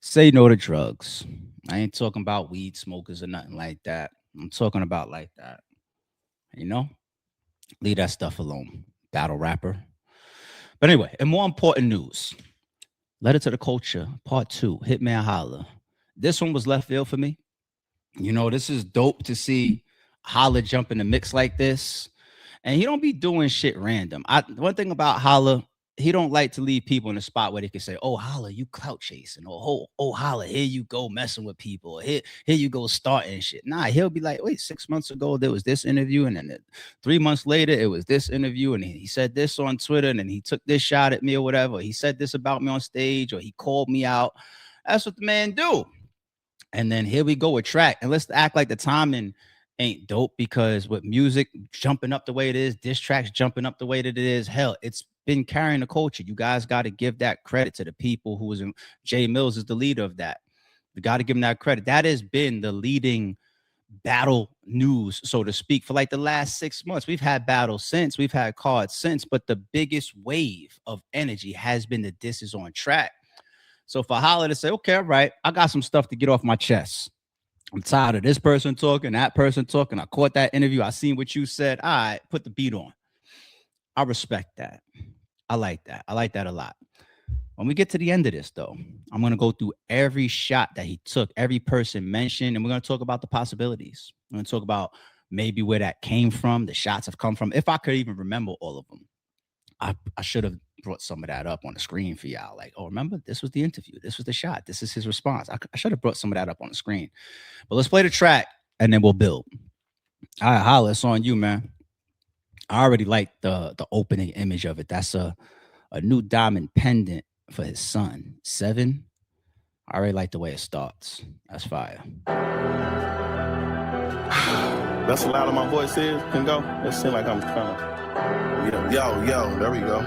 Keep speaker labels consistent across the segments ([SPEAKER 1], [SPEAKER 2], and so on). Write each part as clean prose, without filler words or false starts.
[SPEAKER 1] Say no to drugs. I ain't talking about weed smokers or nothing like that. I'm talking about like that. You know, leave that stuff alone. Battle rapper. But anyway, and more important news. Letter to the Culture, Part 2, Hitman Holla. This one was left field for me. You know, this is dope to see Holla jump in the mix like this. And he don't be doing shit random. One thing about Holla, he don't like to leave people in a spot where they can say, "Oh, Holla, you clout chasing," or "Oh, Holla, here you go messing with people, here you go starting shit." Nah, he'll be like, "Wait, 6 months ago there was this interview, and then 3 months later it was this interview, and he said this on Twitter, and then he took this shot at me or whatever. He said this about me on stage, or he called me out." That's what the man do. And then here we go with track, and let's act like the timing ain't dope, because with music jumping up the way it is, diss tracks jumping up the way that it is, hell, it's been carrying the culture. You guys got to give that credit to the people who was in. Jae Millz is the leader of that. You got to give him that credit. That has been the leading battle news, so to speak, for like the last 6 months. We've had battles since, we've had cards since, but the biggest wave of energy has been the disses on track. So for Holla to say, okay, all right, I got some stuff to get off my chest. I'm tired of this person talking, that person talking. I caught that interview. I seen what you said. All right, put the beat on. I respect that. I like that. I like that a lot. When we get to the end of this, though, I'm going to go through every shot that he took, every person mentioned, and we're going to talk about the possibilities. We're going to talk about maybe where that came from, the shots have come from, if I could even remember all of them. I should have brought some of that up on the screen for y'all. Like, oh, remember, this was the interview. This was the shot. This is his response. I should have brought some of that up on the screen. But let's play the track, and then we'll build. All right, Holla, it's on you, man. I already like the opening image of it. That's a new diamond pendant for his son, 7. I already like the way it starts. That's fire.
[SPEAKER 2] That's how loud my voice is. Can go. It seems like I'm trying to. Yo. There we go.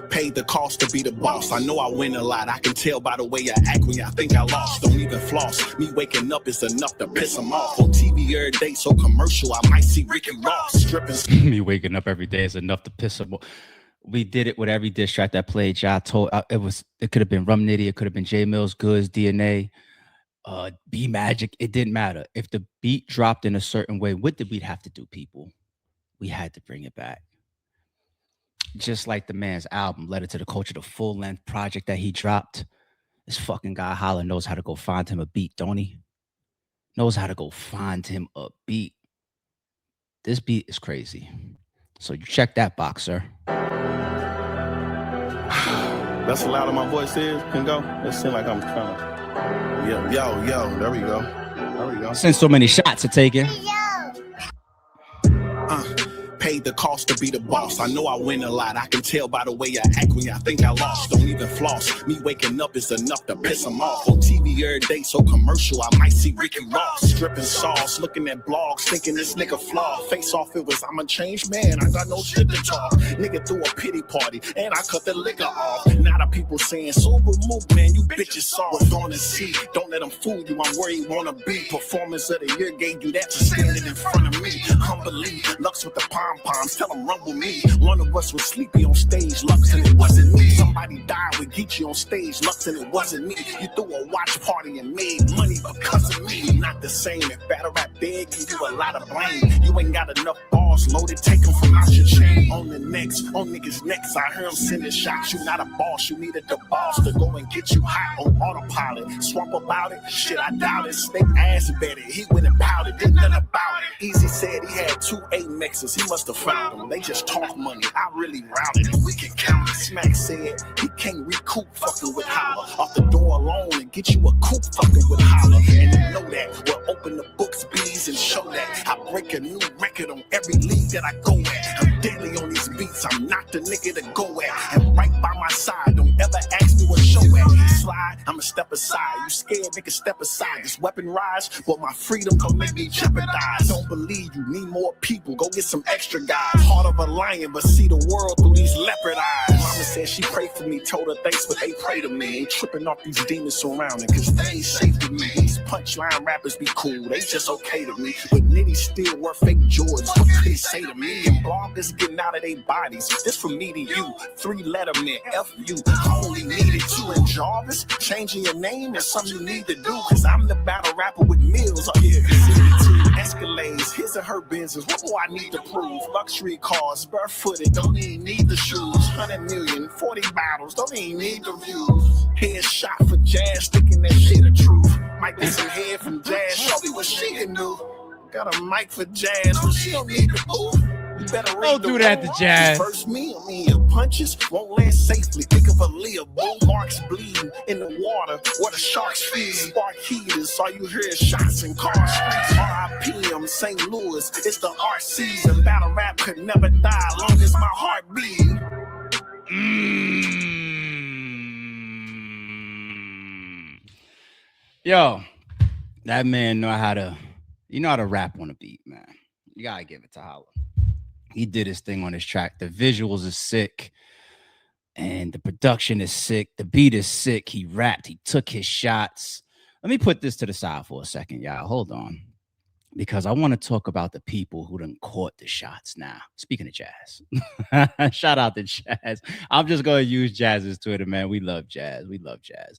[SPEAKER 2] Paid the cost to be the boss. I know I win a lot. I can tell by the way I act when y'all think I lost. Don't even floss. Me waking up is enough to piss them off. On TV every day, so commercial, I might see Rick and Ross stripping.
[SPEAKER 1] Me waking up every day is enough to piss them off. We did it with every diss track that played. Y'all told it could have been Rum Nitty, it could have been Jae Millz, Goods, DNA, B Magic. It didn't matter. If the beat dropped in a certain way, what did we have to do, people? We had to bring it back. Just like the man's album, Letter to the Culture, the full-length project that he dropped. This fucking guy Holla knows how to go find him a beat, don't he? Knows how to go find him a beat. This beat is crazy. So you check that box, sir.
[SPEAKER 2] That's how loud my voice is. Can go. It seems like I'm trying to. Yo. There we go.
[SPEAKER 1] Since so many shots are taken.
[SPEAKER 2] Paid the cost to be the boss. I know I win a lot. I can tell by the way I act when y'all think I lost. Don't even floss. Me waking up is enough to piss them off. On TV every day, so commercial, I might see Rick and Ross stripping sauce, looking at blogs, thinking this nigga flawed. Face off, it was I'm a changed man. I got no shit to talk. Nigga threw a pity party, and I cut the liquor off. Now the people saying, sober move, man, you bitches saw what's on the sea. Don't let them fool you. I'm where you wanna be. Performance of the year gave you that to standing in front of me. Humbly, Lux with the pom-poms, tell them rumble me. One of us was sleepy on stage, Lux, and it wasn't me. Somebody died with Geechee on stage, Lux, and it wasn't me. You threw a watch party and made money because of me. Not the same. If battle rap big, give you a lot of blame. You ain't got enough balls loaded, take them from out your chain. On niggas' necks, I heard them sending shots. You not a boss, you needed the boss to go and get you hot on autopilot. Swamp about it, shit, I doubt it. Snake ass better, he went and pouted, did nothing about it. Easy said he had 2 Amexes, he must have found them. They just talk money, I really routed it. We can count it. Smack said he can't recoup fucking with Holla. Off the door alone and get you a coupe fucking with Holla. And you know that, we'll open the books, bees, and show that. I break a new record on every league that I go at. I'm deadly on these beats, I'm not the nigga to go at. And right by my side, don't ever ask me what show at. Slide, I'ma step aside. You scared, nigga, step aside. This weapon rise, but my freedom don't make me jeopardize. Don't believe you need more people, go get some extra guys. Heart of a lion, but see the world through these leopard eyes. Mama said she prayed for me, told her thanks, but they pray to me. Ain't tripping off these demons surrounding, cause they ain't safe with me. These punchline rappers be cool, they just okay to me. But Nitty still wear fake Jordans, what could he say to me? And bloggers getting out of their bodies, this from me to you. 3-letter man, F you, I only needed you. And Jarvis, changing your name is something you need to do, cause I'm the battle rapper with Millz. Oh yeah, Escalades, his and her business, what do I need to prove? Luxury cars, barefooted, don't even need the shoes. 100 million, 40 battles, don't even need the views. Headshot for Jazz, thinking that shit a truth. Might get some head from Jazz, show me what she can do. Got a mic for Jazz, but she don't need to move. You better
[SPEAKER 1] Don't do that to Jazz.
[SPEAKER 2] First me, I mean, your punches won't land safely. Think of a Leah, bull marks bleeding in the water where the sharks feed. Spark heaters, all you hear is shots and car streets. R.I.P. I'm St. Louis, it's the art season. Battle rap could never die long as my heart beat.
[SPEAKER 1] Yo, that man know how to rap on a beat, man. You gotta give it to Holla. He did his thing on his track. The visuals are sick, and the production is sick. The beat is sick. He rapped. He took his shots. Let me put this to the side for a second, y'all. Hold on, because I want to talk about the people who done caught the shots now. Speaking of Jazz, shout out to Jazz. I'm just going to use Jazz's Twitter, man. We love Jazz. We love Jazz.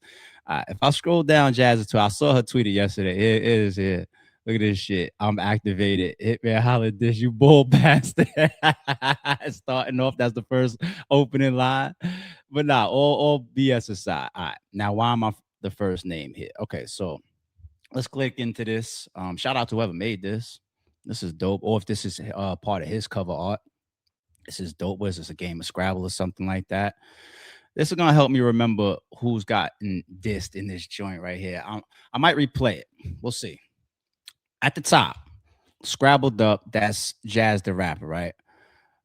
[SPEAKER 1] If I scroll down Jazz's Twitter, I saw her tweeted yesterday. It is here. Look at this shit. I'm activated. Hitman Holla this, you bull bastard. Starting off, that's the first opening line. But nah, all BS aside. All right. Now, why am I the first name here? Okay, so let's click into this. Shout out to whoever made this. This is dope. Or if this is part of his cover art. This is dope. Was this a game of Scrabble or something like that? This is gonna help me remember who's gotten dissed in this joint right here. I might replay it. We'll see. At the top, scrabbled up, that's Jazz the rapper, right?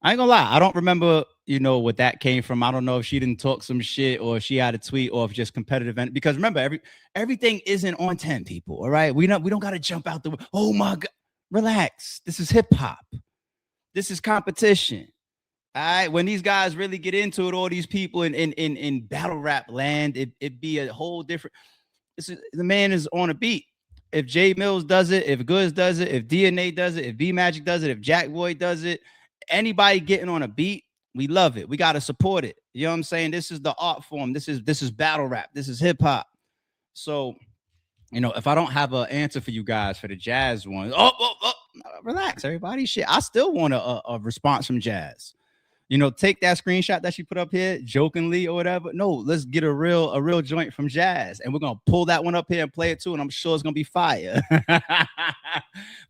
[SPEAKER 1] I ain't gonna lie, I don't remember, what that came from. I don't know if she didn't talk some shit or if she had a tweet or if just competitive. Because remember, everything isn't on 10, people, all right? We don't gotta jump out the, oh my God, relax. This is hip hop. This is competition. All right, when these guys really get into it, all these people in battle rap land, it be a whole different. The man is on a beat. If Jae Millz does it, if Goods does it, if DNA does it, if B Magic does it, if Jack Boy does it, anybody getting on a beat, we love it. We got to support it. You know what I'm saying? This is the art form. This is battle rap. This is hip hop. So, if I don't have an answer for you guys for the Jazz one, relax, everybody. Shit, I still want a response from Jazz. Take that screenshot that she put up here jokingly or whatever. No, let's get a real joint from Jazz, and we're gonna pull that one up here and play it too. And I'm sure it's gonna be fire. But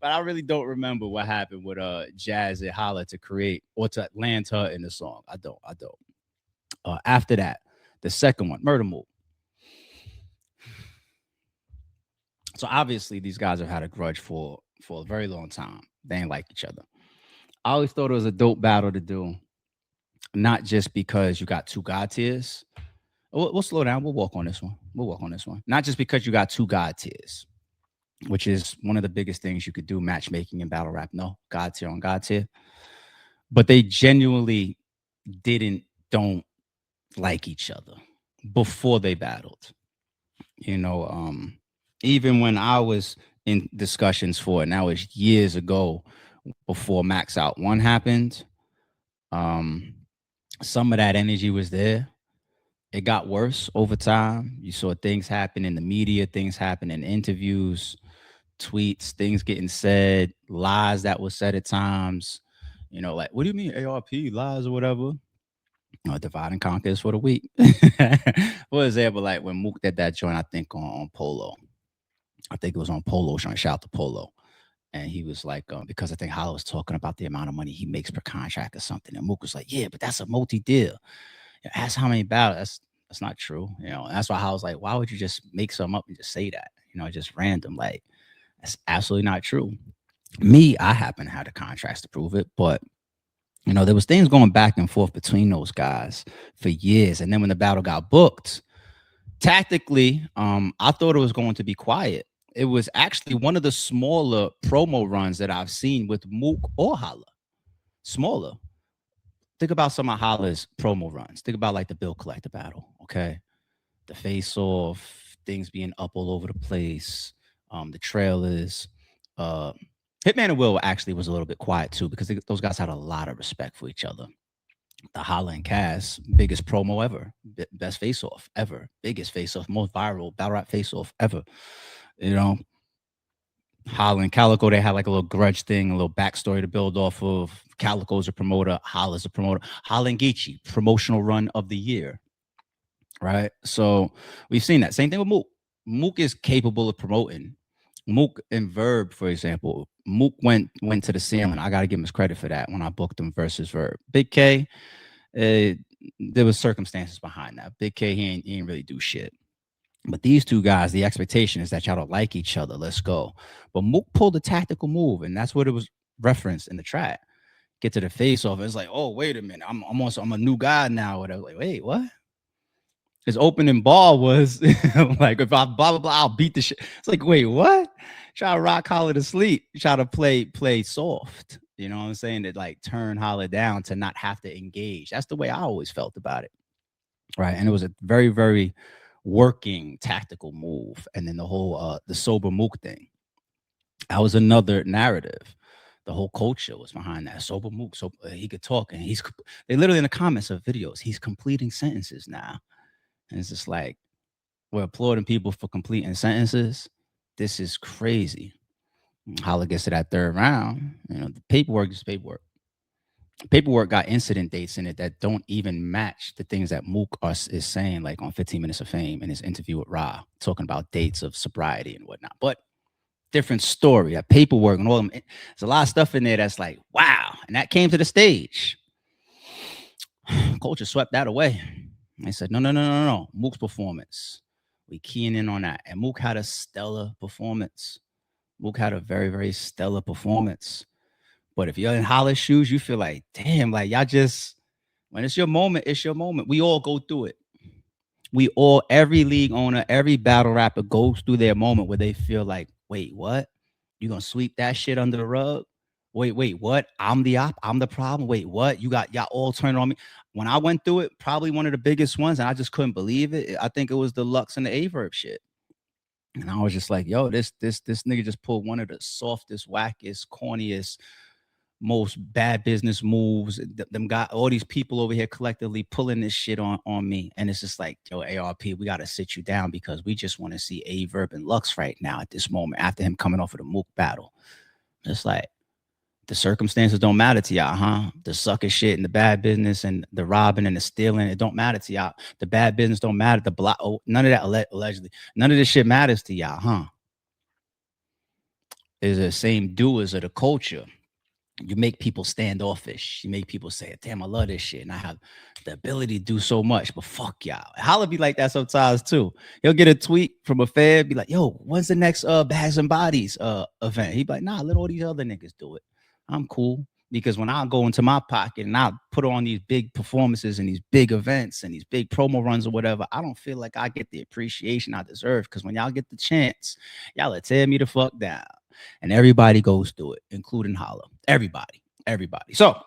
[SPEAKER 1] I really don't remember what happened with Jazz and Holla to create or to land her in the song. I don't. After that, the second one, Murda Mook. So obviously these guys have had a grudge for a very long time. They ain't like each other. I always thought it was a dope battle to do. Not just because you got two God tiers. We'll slow down. We'll walk on this one. Not just because you got two God tiers, which is one of the biggest things you could do, matchmaking in battle rap. No, God tier on God tier. But they genuinely don't like each other before they battled. Even when I was in discussions for it, and that was years ago before Max Out 1 happened. Some of that energy was there. It got worse over time. You saw things happen in the media, things happen in interviews, tweets, things getting said, lies that were said at times. Like, what do you mean ARP lies or whatever? Divide and conquer is for the weak. What is there? But like when Mook did that joint, I think on Polo. I think it was on Polo, trying to shout to Polo. And he was like, because I think Holla was talking about the amount of money he makes per contract or something. And Mook was like, yeah, but that's a multi-deal. Ask how many battles. That's not true. That's why Holla was like, why would you just make something up and just say that? Just random. Like, that's absolutely not true. Me, I happen to have the contracts to prove it. But, there was things going back and forth between those guys for years. And then when the battle got booked, tactically, I thought it was going to be quiet. It was actually one of the smaller promo runs that I've seen with Mook or Holla. Smaller. think about some of Holla's promo runs. Think about like the Bill Collector battle, okay? The face off, things being up all over the place, the trailers. Uh, Hitman and Will actually was a little bit quiet too because those guys had a lot of respect for each other. The Holla and Cass, biggest promo ever, best face off ever, biggest face off, most viral battle rap face off ever. You know, Holla and Calico, they had like a little grudge thing, a little backstory to build off of. Calico's a promoter, Holla's a promoter. Holla and Geechee, promotional run of the year, right? So we've seen that. Same thing with Mook. Mook is capable of promoting. Mook and Verb, for example, Mook went to the ceiling. I got to give him his credit for that when I booked him versus Verb. Big K, there was circumstances behind that. Big K, he ain't really do shit. But these two guys, the expectation is that y'all don't like each other. Let's go. But Mook pulled a tactical move, and that's what it was referenced in the track. Get to the face off. It's like, oh, wait a minute. I'm a new guy now. Whatever. Like, wait, what? His opening ball was like, if I blah blah blah, I'll beat the shit. It's like, wait, what? Try to rock Holla to sleep. Try to play soft. You know what I'm saying? That like turn Holla down to not have to engage. That's the way I always felt about it. Right. And it was a very, very working tactical move. And then the whole the sober Mook thing. That was another narrative. The whole culture was behind that. Sober Mook. So he could talk, and they literally in the comments of videos, he's completing sentences now. And it's just like, we're applauding people for completing sentences. This is crazy. Holla gets to that third round. You know, the paperwork is paperwork. Paperwork got incident dates in it that don't even match the things that Mook is saying, like on 15 Minutes of Fame in his interview with Ra, talking about dates of sobriety and whatnot. But different story. That paperwork and all them. There's a lot of stuff in there that's like, wow. And that came to the stage. Culture swept that away. They said, no. Mook's performance. We keying in on that. And Mook had a stellar performance. Mook had a very, very stellar performance. But if you're in Holla's shoes, you feel like, damn, like y'all just, when it's your moment, it's your moment. We all go through it. Every league owner, every battle rapper goes through their moment where they feel like, wait, what? You gonna sweep that shit under the rug? Wait, what? I'm the problem. Wait, what? Y'all all turning on me. When I went through it, probably one of the biggest ones, and I just couldn't believe it. I think it was the Lux and the Averb shit. And I was just like, yo, this nigga just pulled one of the softest, wackest, corniest, most bad business moves. Them got all these people over here collectively pulling this shit on me. And it's just like, yo, ARP, we got to sit you down because we just want to see Averb and Lux right now at this moment after him coming off of the Mook battle. It's like, the circumstances don't matter to y'all, huh? The sucker shit and the bad business and the robbing and the stealing, it don't matter to y'all. The bad business don't matter. The block, none of that allegedly. None of this shit matters to y'all, huh? It's the same doers of the culture. You make people standoffish. You make people say, damn, I love this shit. And I have the ability to do so much, but fuck y'all. Holla be like that sometimes too. He'll get a tweet from a fan, be like, yo, when's the next Bags and Bodies event? He be like, nah, let all these other niggas do it. I'm cool. Because when I go into my pocket and I put on these big performances and these big events and these big promo runs or whatever, I don't feel like I get the appreciation I deserve. Because when y'all get the chance, y'all will tear me the fuck down. And everybody goes through it, including Holla. Everybody. So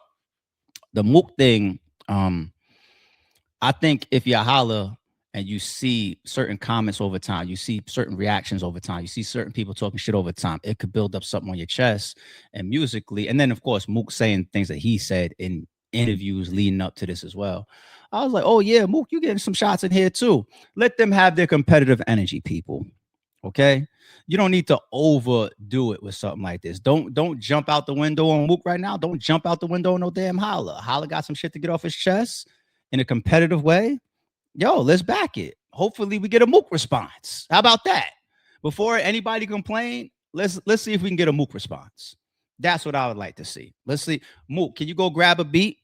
[SPEAKER 1] the Mook thing, I think if you're Holla and you see certain comments over time, you see certain reactions over time, you see certain people talking shit over time, it could build up something on your chest and musically. And then, of course, Mook saying things that he said in interviews leading up to this as well. I was like, oh, yeah, Mook, you getting some shots in here, too. Let them have their competitive energy, people. Okay? You don't need to overdo it with something like this. Don't jump out the window on Mook right now. Don't jump out the window on no damn Holla. Holla got some shit to get off his chest in a competitive way. Yo, let's back it. Hopefully we get a Mook response. How about that? Before anybody complain, let's see if we can get a Mook response. That's what I would like to see. Let's see. Mook, can you go grab a beat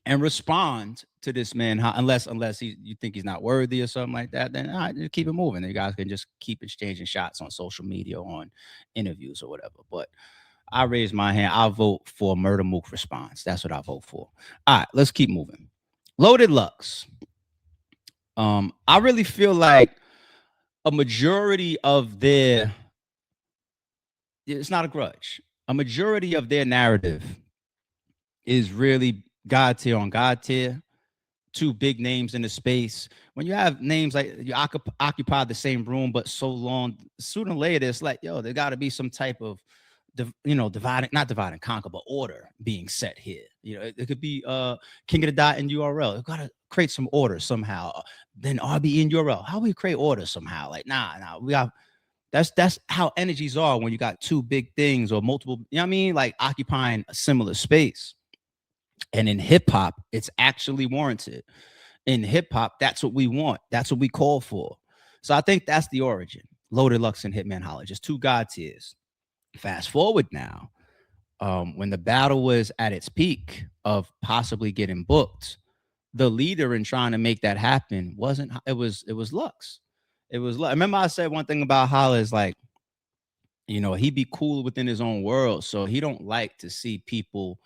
[SPEAKER 1] and respond to this man? Unless you think he's not worthy or something like that, then all right, just keep it moving. You guys can just keep exchanging shots on social media, on interviews or whatever. But I raise my hand. I'll vote for Murda Mook response. That's what I vote for. All right, let's keep moving. Loaded Lux. I really feel like a majority of their, it's not a grudge, a majority of their narrative is really God tier on God tier, two big names in the space. When you have names like you occupy the same room but so long, sooner or later it's like, yo, there got to be some type of dividing, not divide and conquer, but order being set here. It could be King of the Dot and URL. You gotta create some order somehow. Then RB in URL. How we create order somehow? Like, nah, we got that's how energies are when you got two big things or multiple, you know what I mean? Like occupying a similar space. And in hip hop, it's actually warranted. In hip hop, that's what we want. That's what we call for. So I think that's the origin. Loaded Lux and Hitman Holla, just two God tiers. Fast forward now, when the battle was at its peak of possibly getting booked, the leader in trying to make that happen wasn't. It was Lux. It was. Remember I said one thing about Holla is like, he'd be cool within his own world, so he don't like to see people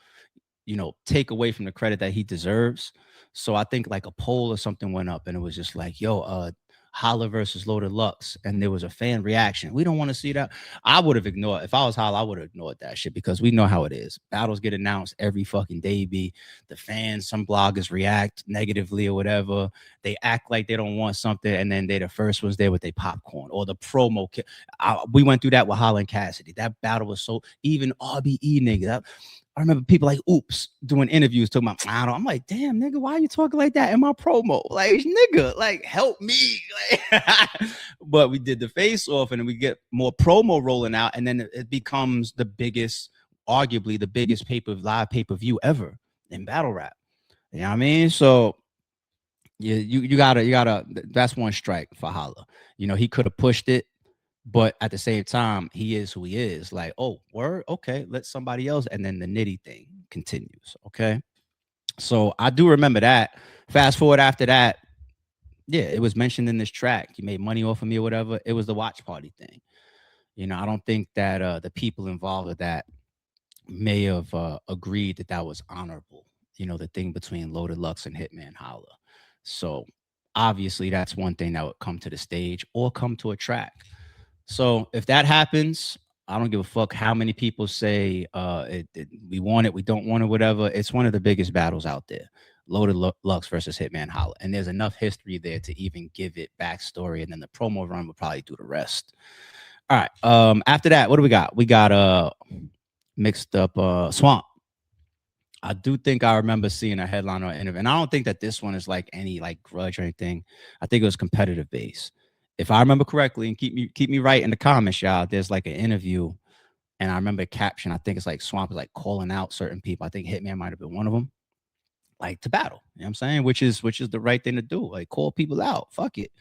[SPEAKER 1] take away from the credit that he deserves. So I think like a poll or something went up and it was just like, yo, Holla versus Loaded Lux. And there was a fan reaction. We don't want to see that. I would have ignored, if I was Holla, I would have ignored that shit because we know how it is. Battles get announced every fucking day. The fans, some bloggers react negatively or whatever. They act like they don't want something. And then they're the first ones there with their popcorn or the promo. We went through that with Holla and Cassidy. That battle was so, even RBE nigga. I remember people like Oops doing interviews talking about, I'm like, damn, nigga, why are you talking like that in my promo? Like, nigga, like, help me. But we did the face off and we get more promo rolling out. And then it becomes the biggest, arguably the biggest live pay-per-view ever in battle rap. You know what I mean? So you gotta, that's one strike for Holla. He could have pushed it. But at the same time, he is who he is. Like, oh, word, okay, let somebody else. And then the nitty thing continues. Okay. So I do remember that. Fast forward after that, yeah, it was mentioned in this track. You made money off of me or whatever. It was the watch party thing. I don't think that the people involved with that may have agreed that that was honorable. The thing between Loaded Lux and Hitman Holla. So obviously, that's one thing that would come to the stage or come to a track. So if that happens, I don't give a fuck how many people say we want it, we don't want it, whatever. It's one of the biggest battles out there. Loaded Lux versus Hitman Holla. And there's enough history there to even give it backstory. And then the promo run will probably do the rest. All right. After that, what do we got? We got mixed up Swamp. I do think I remember seeing a headline or interview. And I don't think that this one is like any like grudge or anything. I think it was competitive base. If I remember correctly, and keep me right in the comments, y'all, there's like an interview, and I remember a caption. I think it's like Swamp is like calling out certain people. I think Hitman might have been one of them, like to battle. You know what I'm saying? Which is the right thing to do. Like call people out. Fuck it.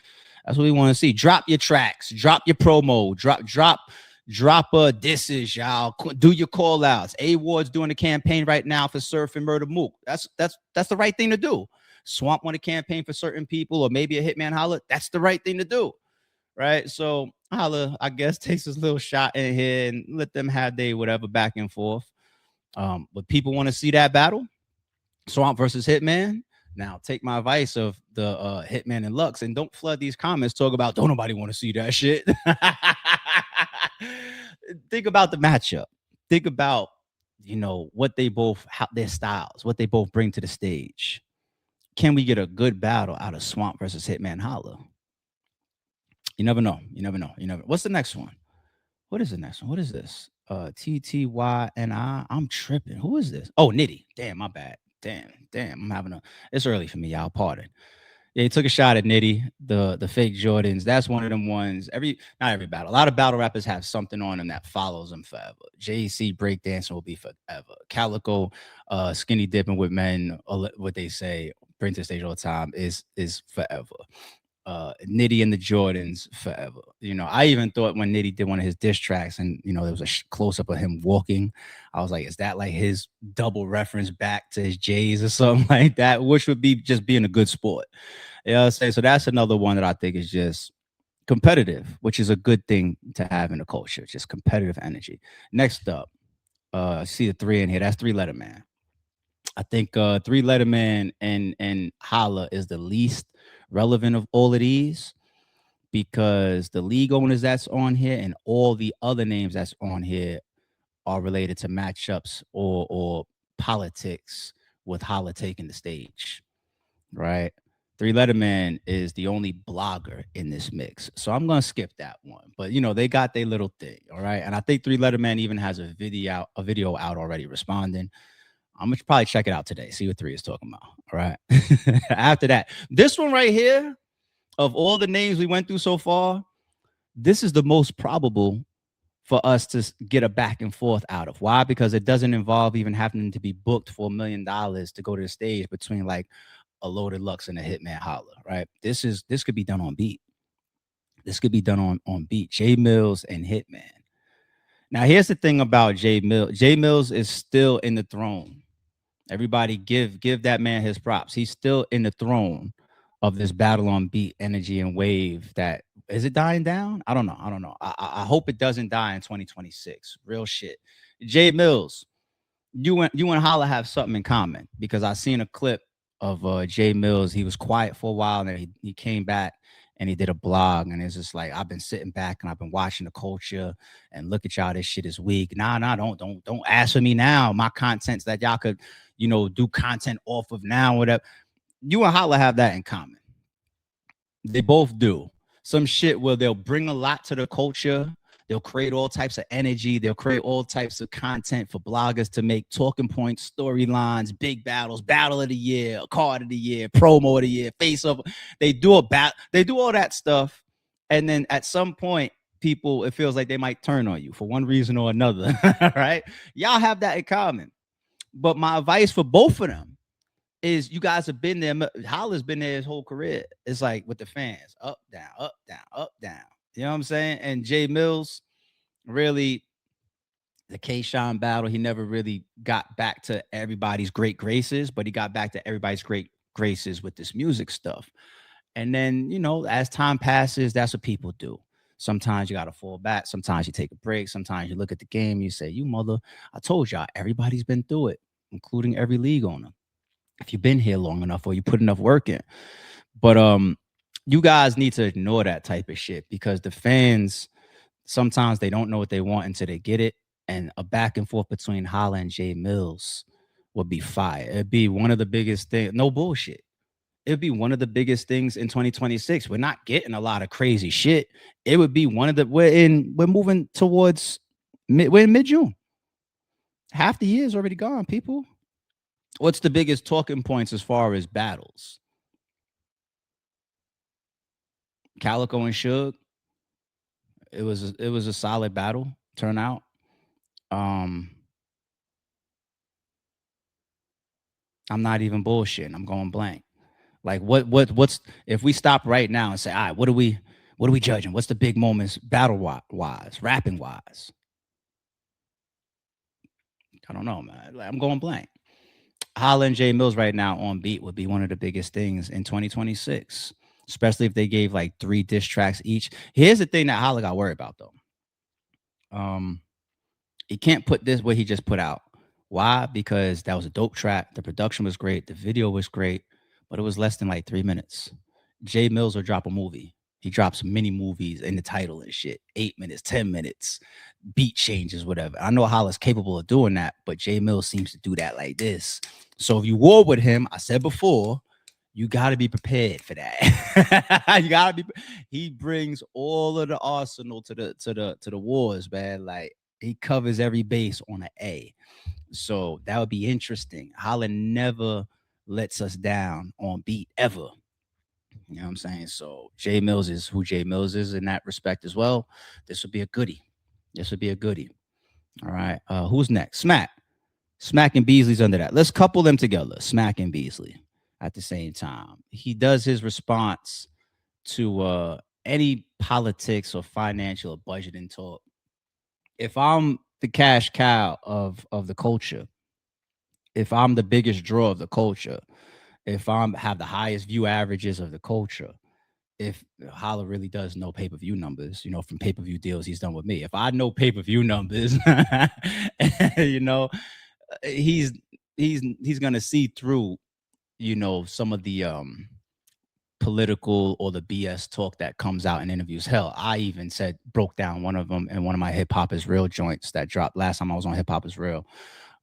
[SPEAKER 1] That's what we want to see. Drop your tracks. Drop your promo. Drop disses, y'all. Do your call outs. A-Ward's doing a campaign right now for Surf and Murda Mook. That's the right thing to do. Swamp want a campaign for certain people, or maybe a Hitman Holla. That's the right thing to do. Right. So Holla, I guess, takes his little shot in here and let them have their whatever back and forth. But people want to see that battle. Swamp versus Hitman. Now take my advice of the Hitman and Lux and don't flood these comments. Talk about don't nobody want to see that shit. Think about the matchup. Think about, what they both, their styles, what they both bring to the stage. Can we get a good battle out of Swamp versus Hitman Holla? You never know. What's the next one? What is the next one? What is this? TTYNI. I'm tripping. Who is this? Oh, Nitty. Damn, my bad. Damn. It's early for me, y'all. Pardon. Yeah, he took a shot at Nitty, the fake Jordans. That's one of them ones. Not every battle. A lot of battle rappers have something on them that follows them forever. JC breakdancing will be forever. Calico, skinny dipping with men, what they say, bring to the stage all the time is forever. Nitty and the Jordans forever. I even thought when Nitty did one of his diss tracks and, there was a close up of him walking, I was like, is that like his double reference back to his J's or something like that? Which would be just being a good sport. So that's another one that I think is just competitive, which is a good thing to have in the culture, just competitive energy. Next up, see the three in here. That's Three Letter Man. I think Three Letter Man and Holla is the least relevant of all of these because the league owners that's on here and all the other names that's on here are related to matchups or politics with Holla taking the stage, right? Three Letter Man is the only blogger in this mix. So I'm gonna skip that one. But they got their little thing, all right. And I think Three Letter Man even has a video out already responding. I'm gonna probably check it out today, see what three is talking about. All right. After that, this one right here, of all the names we went through so far, this is the most probable for us to get a back and forth out of. Why? Because it doesn't involve even having to be booked for $1 million to go to the stage between like a Loaded Lux and a Hitman Holla, right? This could be done on beat. This could be done on beat. Jae Millz and Hitman. Now, here's the thing about Jae Millz. Jae Millz is still in the throne. Everybody give that man his props. He's still in the throne of this battle on beat, energy, and wave. That is it dying down? I don't know. I hope it doesn't die in 2026. Real shit. Jae Millz, you and Holla have something in common because I seen a clip of Jae Millz. He was quiet for a while, and then he came back and he did a blog, and it's just like I've been sitting back and I've been watching the culture and look at y'all. This shit is weak. Nah, don't ask for me now. My content's that y'all could do content off of now, whatever. You and Holla have that in common. They both do. Some shit where they'll bring a lot to the culture. They'll create all types of energy. They'll create all types of content for bloggers to make talking points, storylines, big battles, battle of the year, card of the year, promo of the year, face off. They do all that stuff. And then at some point, people, it feels like they might turn on you for one reason or another. Right? Y'all have that in common. But my advice for both of them is you guys have been there. Holla's been there his whole career. It's like with the fans, up, down, up, down, up, down. You know what I'm saying? And Jae Millz, really, the K-Shine battle, he never really got back to everybody's great graces, but he got back to everybody's great graces with this music stuff. And then, as time passes, that's what people do. Sometimes you got to fall back. Sometimes you take a break. Sometimes you look at the game. You say, you mother, I told y'all, everybody's been through it, including every league owner. If you've been here long enough or you put enough work in. But you guys need to ignore that type of shit because the fans, sometimes they don't know what they want until they get it. And a back and forth between Holla and Jae Millz would be fire. It'd be one of the biggest things. No bullshit. It'd be one of the biggest things in 2026. We're not getting a lot of crazy shit. It would be one of the we're moving towards we're in mid-June. Half the year is already gone, people. What's the biggest talking points as far as battles? Calico and Suge. It was a solid battle turnout. I'm not even bullshitting. I'm going blank. Like what's if we stop right now and say, all right, what are we judging? What's the big moments battle wise, rapping wise? I don't know, man. Like, I'm going blank. Holla and Jae Millz right now on beat would be one of the biggest things in 2026, especially if they gave like 3 diss tracks each. Here's the thing that Holla got worried about though. He can't put this what he just put out. Why? Because that was a dope track. The production was great. The video was great, but it was less than like 3 minutes. Jae Millz will drop a movie. He drops mini movies in the title and shit. 8 minutes, 10 minutes, beat changes, whatever. I know Holla's capable of doing that, but Jae Millz seems to do that like this. So if you war with him, I said before, you got to be prepared for that. You got to be. He brings all of the arsenal to the wars, man. Like he covers every base on an A. So that would be interesting. Holla never lets us down on beat ever. You know what I'm saying? So Jae Millz is who Jae Millz is in that respect as well. This would be a goodie. All right. Who's next? Smack. Smack and Beasley's under that. Let's couple them together. Smack and Beasley at the same time. He does his response to any politics or financial or budgeting talk. If I'm the cash cow of the culture, if I'm the biggest draw of the culture, if I'm have the highest view averages of the culture, if Holla really does know pay-per-view numbers, from pay-per-view deals he's done with me. If I know pay-per-view numbers, he's gonna see through, some of the political or the BS talk that comes out in interviews. Hell, I even broke down one of them in one of my Hip Hop Is Real joints that dropped last time I was on Hip Hop Is Real,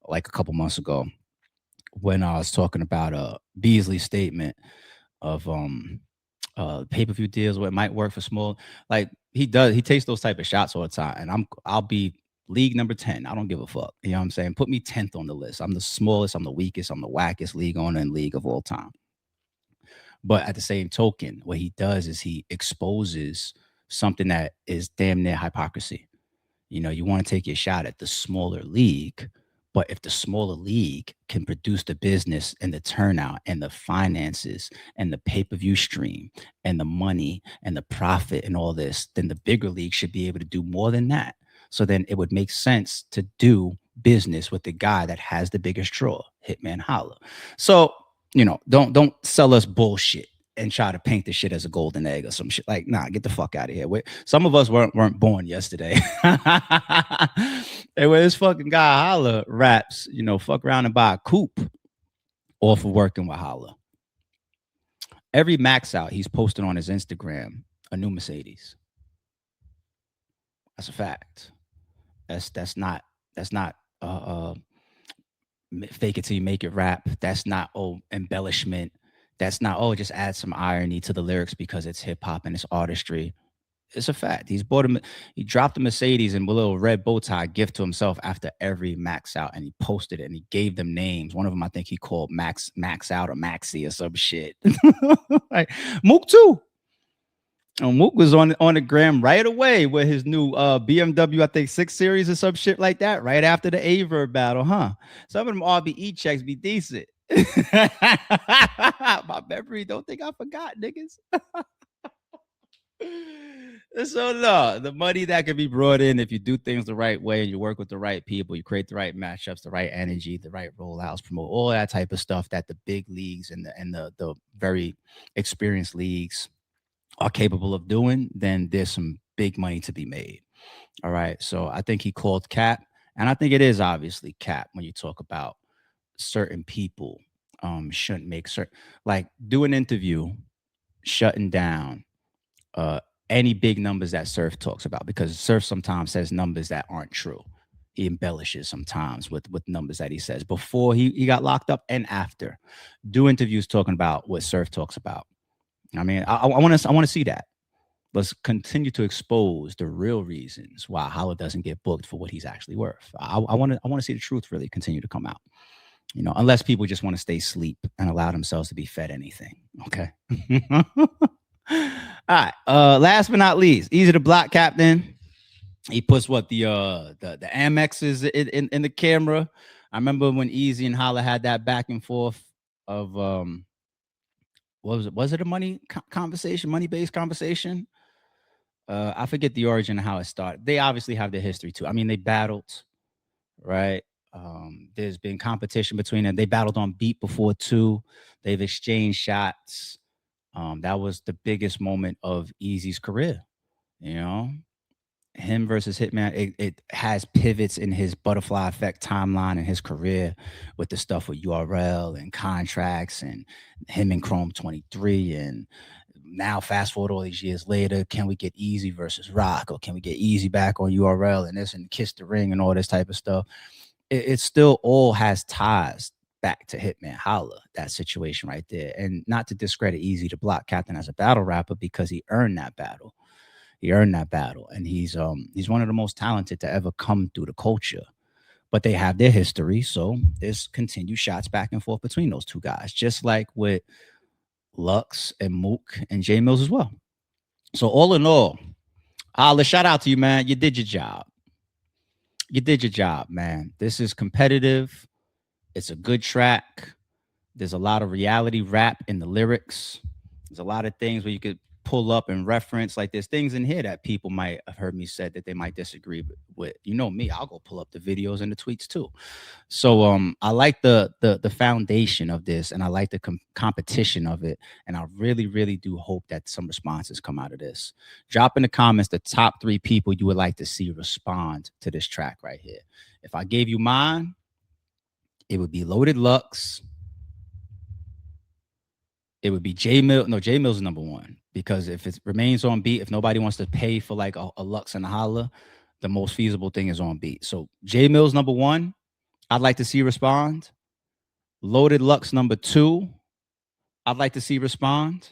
[SPEAKER 1] like a couple months ago, when I was talking about Beasley's statement of pay-per-view deals where it might work for small. Like he takes those type of shots all the time. And I'll be league number 10. I don't give a fuck. You know what I'm saying? Put me 10th on the list. I'm the smallest, I'm the weakest, I'm the wackest league owner in league of all time. But at the same token, what he does is he exposes something that is damn near hypocrisy. You know, you want to take your shot at the smaller league, but if the smaller league can produce the business and the turnout and the finances and the pay-per-view stream and the money and the profit and all this, then the bigger league should be able to do more than that. So then it would make sense to do business with the guy that has the biggest draw, Hitman Holla. So, you know, don't sell us bullshit and try to paint the shit as a golden egg or some shit. Like, nah, get the fuck out of here. Some of us weren't born yesterday. And when this fucking guy Holla raps, you know, fuck around and buy a coupe off of working with Holla. Every max out, he's posting on his Instagram a new Mercedes. That's a fact. That's not fake it till you make it rap. That's not embellishment. That's not just add some irony to the lyrics because it's hip hop and it's artistry. It's a fact. He dropped a Mercedes and a little red bow tie gift to himself after every max out, and he posted it and he gave them names. One of them I think he called Max Out or Maxi or some shit. Like Mook too. And Mook was on the gram right away with his new BMW, I think 6 Series or some shit like that, right after the Aver battle, huh? Some of them RBE checks be decent. My memory, don't think I forgot, niggas. So no, the money that can be brought in if you do things the right way and you work with the right people, you create the right matchups, the right energy, the right rollouts, promote all that type of stuff that the big leagues and the very experienced leagues are capable of doing, then there's some big money to be made. All right. So I think he called cap. And I think it is obviously cap when you talk about certain people shouldn't make certain, like do an interview shutting down any big numbers that Surf talks about, because Surf sometimes says numbers that aren't true. He embellishes sometimes with numbers that he says before he got locked up and after. Do interviews talking about what Surf talks about. I mean, I want to see that. Let's continue to expose the real reasons why Holla doesn't get booked for what he's actually worth. I want to see the truth really continue to come out. You know, unless people just want to stay asleep and allow themselves to be fed anything. Okay. All right. Last but not least, Easy to Block Captain. He puts what the Amex is in the camera. I remember when Easy and Holla had that back and forth of what was it? Was it a money conversation, money-based conversation? I forget the origin of how it started. They obviously have their history too. I mean, they battled, right? There's been competition between them. They battled on beat before too. They've exchanged shots. That was the biggest moment of Easy's career. You know, him versus Hitman. It has pivots in his butterfly effect timeline in his career with the stuff with URL and contracts and him and Chrome 23 and now fast forward all these years later, can we get Easy versus Rock, or can we get Easy back on URL and this and Kiss the Ring and all this type of stuff? It still all has ties back to Hitman Holla, that situation right there. And not to discredit Easy to Block Captain as a battle rapper, because he earned that battle. He earned that battle, and he's one of the most talented to ever come through the culture. But they have their history, so there's continued shots back and forth between those two guys, just like with Lux and Mook and Jae Millz as well. So all in all, Holla, shout out to you, man. You did your job. You did your job, man. This is competitive. It's a good track. There's a lot of reality rap in the lyrics. There's a lot of things where you could pull up and reference. Like there's things in here that people might have heard me said that they might disagree with. You know me, I'll go pull up the videos and the tweets too. So I like the foundation of this, and I like the competition of it, and I really, really do hope that some responses come out of this. Drop in the comments the top 3 people you would like to see respond to this track right here. If I gave you mine, it would be Loaded Lux. It would be Jae Millz. No, Jae Millz is number 1, because if it remains on beat, if nobody wants to pay for like a Lux and a Holla, the most feasible thing is on beat. So Jae Millz number 1, I'd like to see respond. Loaded Lux number 2, I'd like to see respond.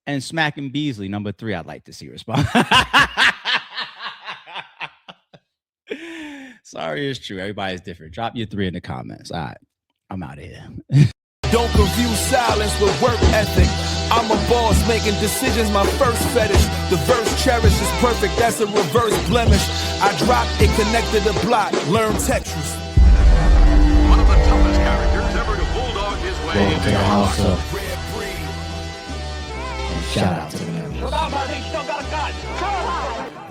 [SPEAKER 1] And Smacking Beasley number 3, I'd like to see respond. Sorry, it's true. Everybody's different. Drop your 3 in the comments. All right, I'm out of here.
[SPEAKER 3] Don't confuse silence with work ethic. I'm a boss, making decisions my first fetish. The verse cherished is perfect, that's a reverse blemish. I dropped it, connected the block, learn Tetris.
[SPEAKER 4] One of the toughest characters ever to bulldog his way
[SPEAKER 1] Welcome
[SPEAKER 4] into
[SPEAKER 1] to the
[SPEAKER 4] your
[SPEAKER 1] house
[SPEAKER 4] heart.
[SPEAKER 1] of.
[SPEAKER 3] Red breed.
[SPEAKER 1] And shout out to the members.
[SPEAKER 4] Without, I think, still got a gun.